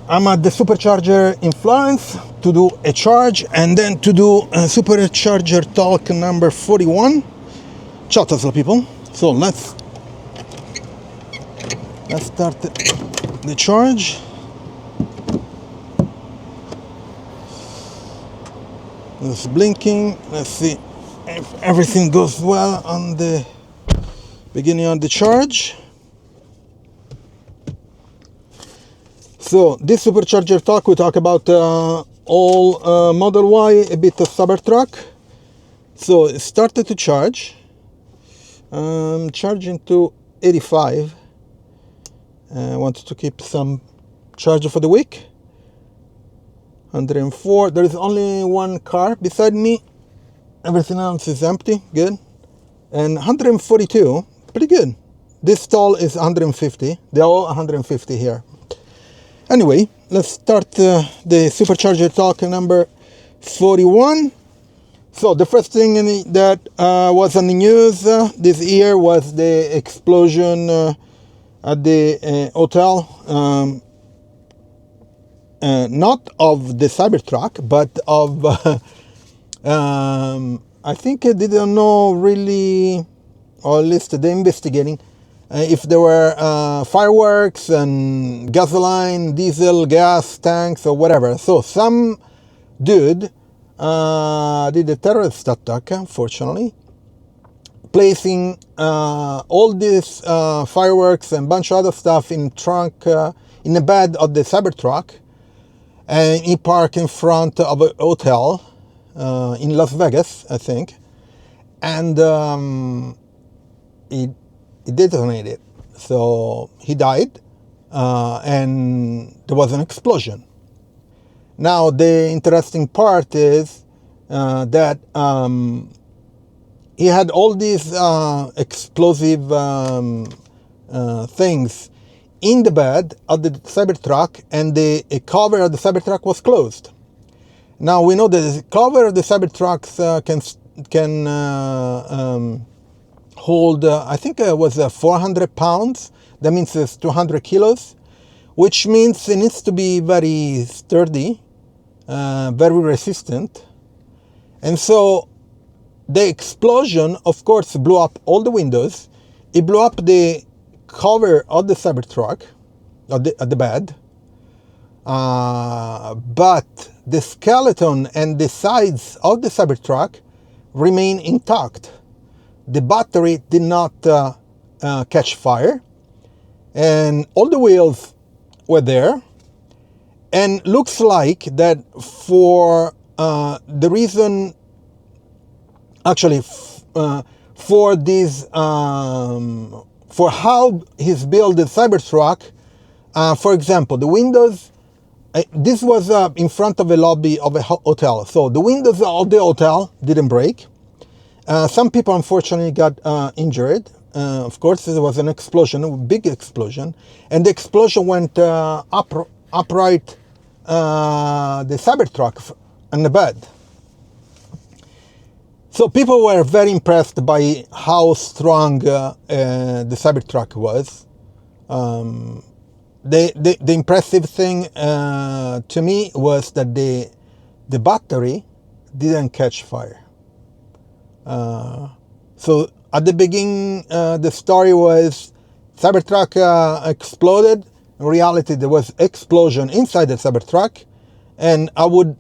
I'm at the Supercharger in Florence to do a charge and then to do a Supercharger Talk number 41. Ciao Tesla people. So let's start the charge. It's blinking. Let's see if everything goes well on the beginning of the charge. So this Supercharger Talk, we talk about all Model Y, a bit of Cybertruck. So it started to charge. Charging to 85. I wanted to keep some charger for the week. 104. There is only one car beside me. Everything else is empty. Good. And 142. Pretty good. This stall is 150. They're all 150 here. Anyway, let's start the Supercharger Talk number 41. So the first thing that was on the news this year was the explosion at the hotel. Not of the Cybertruck, but of, I think they didn't know really, or at least they're investigating, if there were fireworks and gasoline, diesel, gas tanks or whatever. So some dude did a terrorist attack, unfortunately, placing all these fireworks and a bunch of other stuff in trunk, in the bed of the Cybertruck. And he parked in front of a hotel in Las Vegas, I think, and he detonated. So he died, and there was an explosion. Now the interesting part is that he had all these explosive things in the bed of the Cybertruck, and the cover of the Cybertruck was closed. Now we know that the cover of the Cybertrucks can hold, I think it was 400 pounds. That means it's 200 kilos, which means it needs to be very sturdy, very resistant. And so the explosion, of course, blew up all the windows. It blew up the cover of the Cybertruck, of the bed, but the skeleton and the sides of the Cybertruck remain intact. The battery did not catch fire, and all the wheels were there, and looks like that for the reason, actually, for this for how he's built the Cybertruck. For example, the windows, this was in front of a lobby of a hotel. So the windows of the hotel didn't break. Some people unfortunately got injured. Of course, there was an explosion, a big explosion. And the explosion went upright the Cybertruck on the bed. So people were very impressed by how strong the Cybertruck was. The impressive thing to me was that the battery didn't catch fire. So at the beginning, the story was Cybertruck exploded. In reality, there was explosion inside the Cybertruck. And I would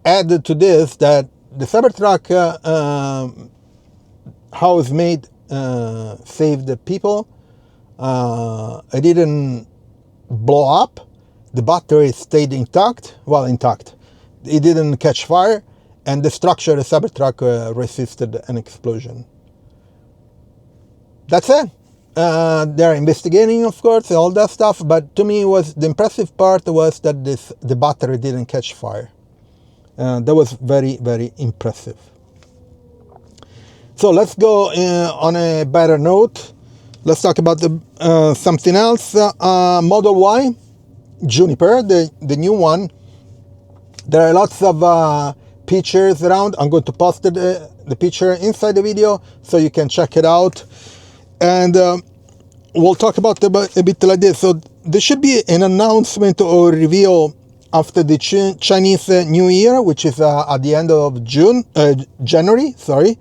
add to this that the Cybertruck, how it's made, saved the people. It didn't blow up. The battery stayed intact. Well, intact. It didn't catch fire. And the structure of the Cybertruck resisted an explosion. That's it. They're investigating, of course, all that stuff. But to me, the impressive part was that the battery didn't catch fire. That was very, very impressive. So let's go on a better note. Let's talk about something else. Model Y, Juniper, the new one. There are lots of pictures around. I'm going to post the picture inside the video so you can check it out. And we'll talk about a bit like this. So there should be an announcement or reveal after the Chinese New Year, which is at the end of January, sorry.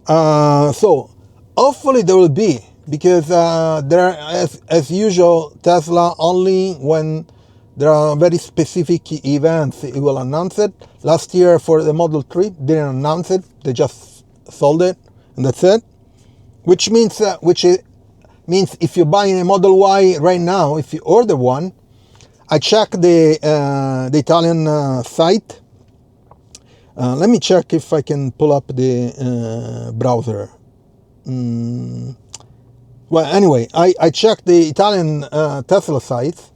So hopefully there will be, because there, as usual, Tesla only when there are very specific events it will announce it. Last year for the Model 3 didn't announce it, they just sold it and that's it. Which means if you're buying a Model Y right now, if you order one, I checked the Italian site. Let me check if I can pull up the browser. Well, anyway, I checked the Italian Tesla site.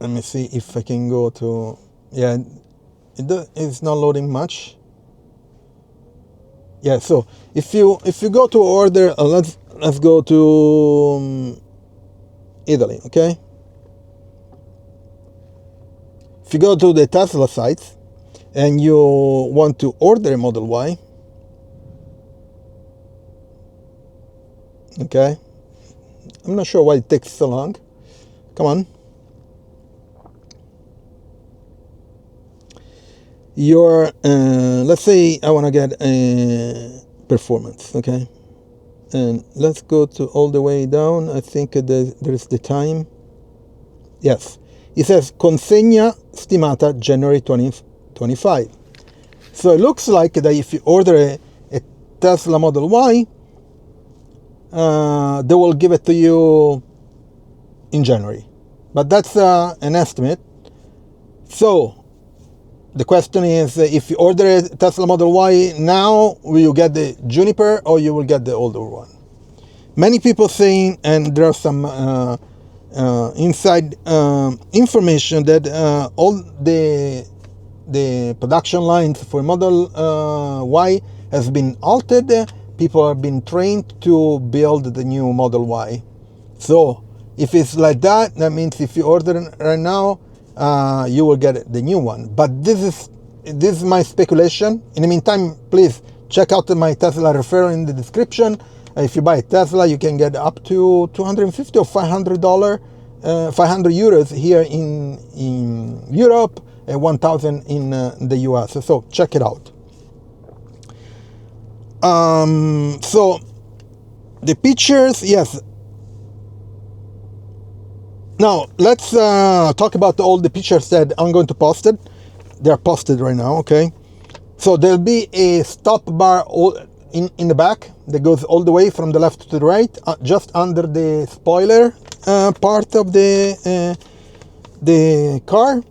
Let me see if I can go to, yeah, it's not loading much. Yeah, so if you go to order, let's go to Italy, okay? If you go to the Tesla site and you want to order a Model Y, okay? I'm not sure why it takes so long. Come on. Let's say I want to get a performance, okay? And let's go to all the way down. I think there's the time. Yes. It says consegna stimata January 2025. So it looks like that if you order a Tesla Model Y, they will give it to you in January. But that's an estimate. So the question is, if you order a Tesla Model Y now, will you get the Juniper or you will get the older one? Many people saying, and there are some inside information that all the production lines for Model Y has been altered. People have been trained to build the new Model Y. So if it's like that, that means if you order it right now, you will get the new one. But this is my speculation. In the meantime, please check out my Tesla referral in the description. If you buy a Tesla, you can get up to $250 or $500, 500 euros here in Europe, and 1,000 in the US. So check it out. So the pictures, yes. Now let's talk about all the pictures that I'm going to post it. They're posted right now, okay? So there'll be a stop bar in the back that goes all the way from the left to the right, just under the spoiler part of the car.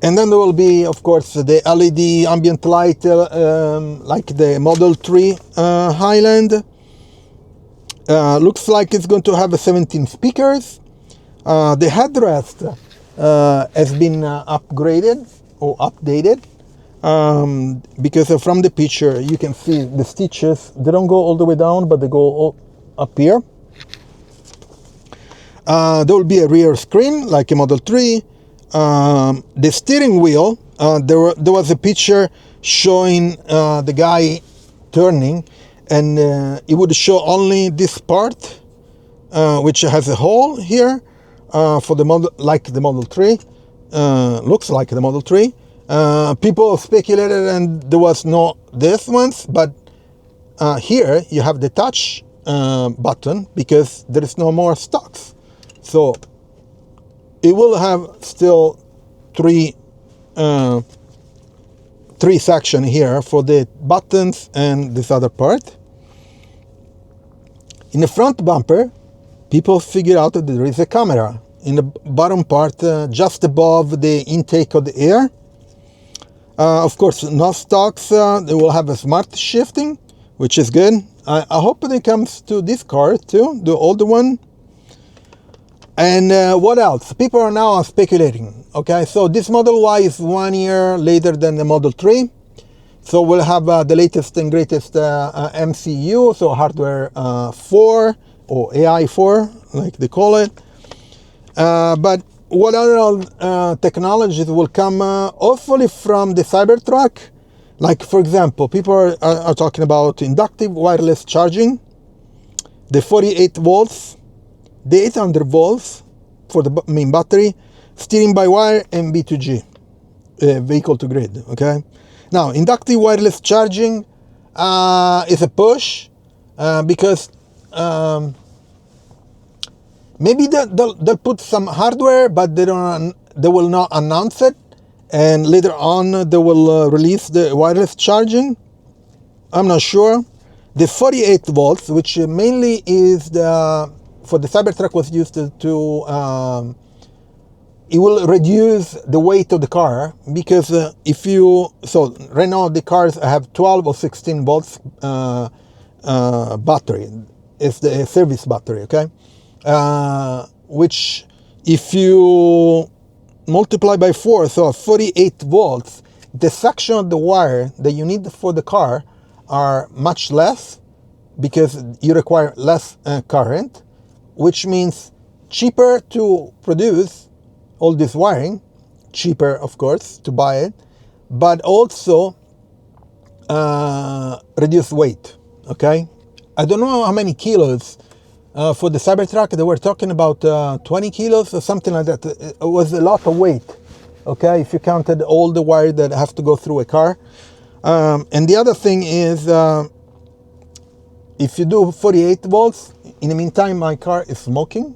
And then there will be, of course, the LED ambient light, like the Model 3 Highland. Looks like it's going to have 17 speakers. The headrest has been upgraded or updated, because from the picture you can see the stitches. They don't go all the way down, but they go up here. There will be a rear screen like a Model 3. The steering wheel, there was a picture showing the guy turning, and it would show only this part, which has a hole here for the model, like the Model 3. Looks like the Model 3. People speculated, and there was no this ones, but here you have the touch button because there is no more stocks. So it will have still three section here for the buttons and this other part. In the front bumper, people figured out that there is a camera in the bottom part, just above the intake of the air. Of course, no stocks. They will have a smart shifting, which is good. I hope it comes to this car too, the older one. And what else? People are now speculating. Okay, so this Model Y is 1 year later than the Model 3. So we'll have the latest and greatest MCU, so hardware 4 or AI 4, like they call it. But what other technologies will come, hopefully from the Cybertruck, Like, for example, people are talking about inductive wireless charging, the 48 volts, the 800 volts for the main battery, steering by wire, and V2G, vehicle to grid, okay? Now, inductive wireless charging is a push because maybe they'll put some hardware, but they will not announce it. And later on, they will release the wireless charging. I'm not sure. The 48 volts, which mainly is for the Cybertruck, was used to it will reduce the weight of the car, because so right now the cars have 12 or 16 volts battery. It's the service battery, okay? Which if you multiply by 4, so 48 volts, the section of the wire that you need for the car are much less, because you require less current, which means cheaper to produce all this wiring, cheaper of course to buy it, but also reduce weight, okay? I don't know how many kilos. For the Cybertruck, they were talking about 20 kilos or something like that. It was a lot of weight, okay, if you counted all the wire that have to go through a car. And the other thing is, if you do 48 volts, in the meantime, my car is smoking.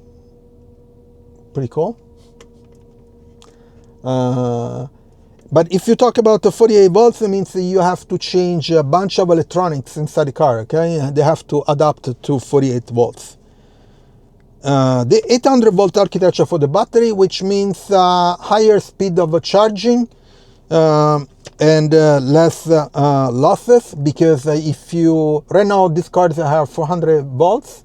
Pretty cool. But if you talk about the 48 volts, it means you have to change a bunch of electronics inside the car, okay? They have to adapt to 48 volts. The 800 volt architecture for the battery, which means higher speed of charging and less losses, because right now these cars have 400 volts.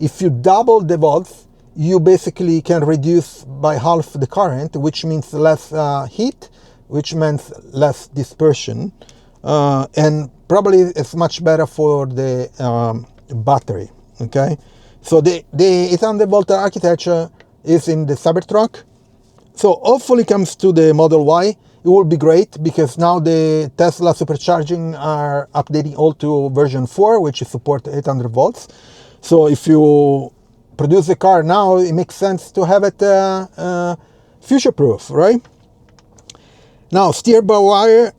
If you double the volts, you basically can reduce by half the current, which means less heat, which means less dispersion, and probably it's much better for the battery, okay? So the 800 volt architecture is in the Cybertruck. So hopefully comes to the Model Y. It will be great, because now the Tesla supercharging are updating all to version 4, which support 800 volts. So if you produce a car now, it makes sense to have it future-proof, right? Now, steer by wire,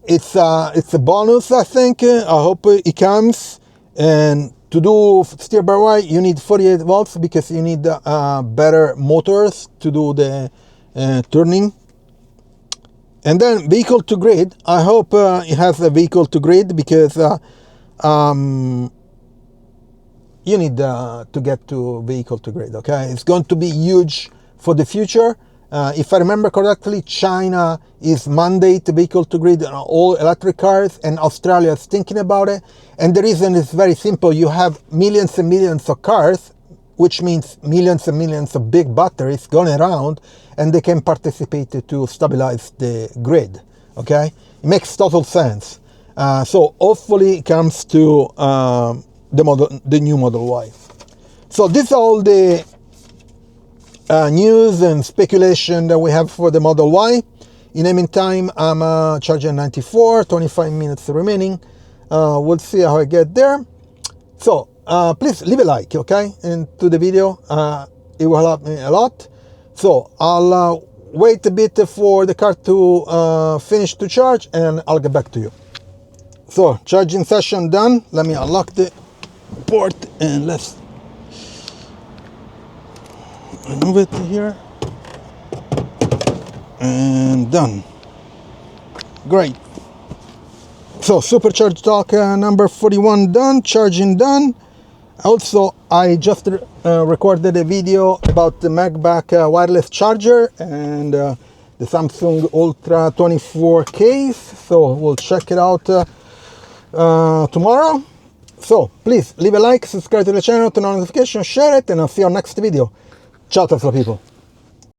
it's a bonus, I think. I hope it comes. And to do steer by wire, you need 48 volts, because you need better motors to do the turning. And then vehicle to grid, I hope it has a vehicle to grid, because you need to get to vehicle to grid, okay? It's going to be huge for the future. If I remember correctly, China is mandate vehicle to grid on all electric cars, and Australia is thinking about it. And the reason is very simple. You have millions and millions of cars, which means millions and millions of big batteries going around, and they can participate to stabilize the grid, okay? It makes total sense. So hopefully it comes to the new Model Y. So this is all the news and speculation that we have for the Model Y. In the meantime, I'm charging 94, 25 minutes remaining. We'll see how I get there. So please leave a like, okay, into the video. It will help me a lot. So I'll wait a bit for the car to finish to charge, and I'll get back to you. So charging session done. Let me unlock the port and let's move it here, and done. Great. So Supercharger Talk number 41 done, charging done. Also, I just recorded a video about the MacBook wireless charger and the Samsung Ultra 24 case. So we'll check it out tomorrow. So please leave a like, subscribe to the channel, turn on notifications, share it, and I'll see you on next video. Ciao Tesla people.